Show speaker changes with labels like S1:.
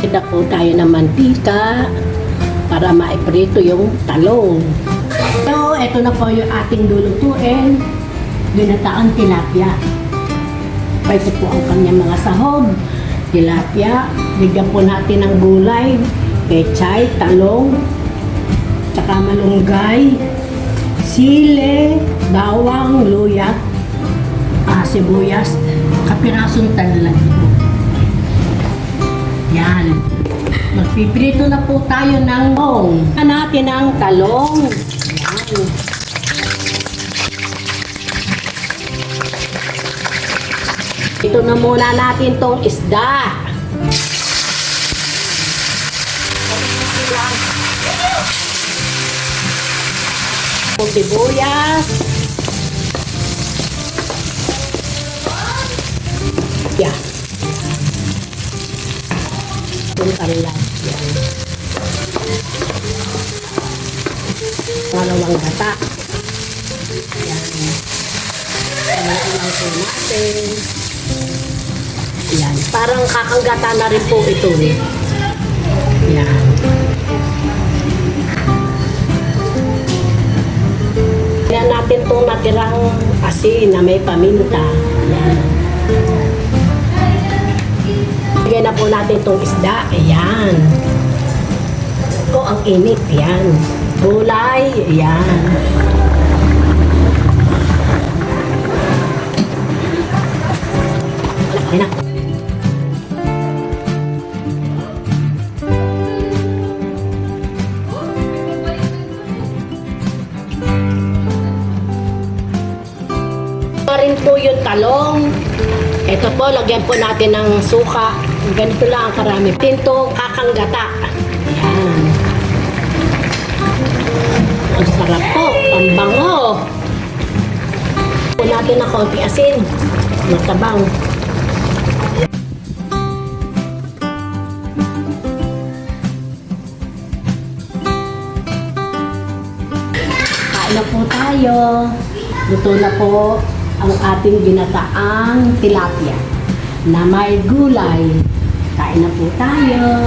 S1: Kita po tayo ng mantika para maiprito yung talong. So, ito na po yung ating lulutuin. Ginataang tilapia. Ito po ang kanyang mga sahog. Tilapia. Bigyan po natin ng gulay. Pechay, talong, tsaka malunggay, sile, bawang, luya, sibuyas, kapirasong tanlan po. Yan. Magpiprito na po tayo ng talong. Natin ang talong. Yan. Ito na muna natin tong isda. Ang sibuyas. Yan. Yung tanlan. Yan. Dalawang gata. Yan. Ilang po natin. Yan. Parang kakanggata na rin po ito. Yan. Yan natin itong natirang asin na may paminta. Yan. Bigyan na po natin itong isda. Ayan. Ito ang init. Yan. Gulay. Ayan. Ayan na. Rin po yung talong. Ito po, lagyan po natin ng suka. Ganito lang ang karami. Tinto, kakanggata. Ayan. Ang sarap po. Ang bango. Po natin ng konti asin. Matabang. Kain na po tayo. Luto na po ang ating ginataang tilapia na may gulay. Kain na po tayo.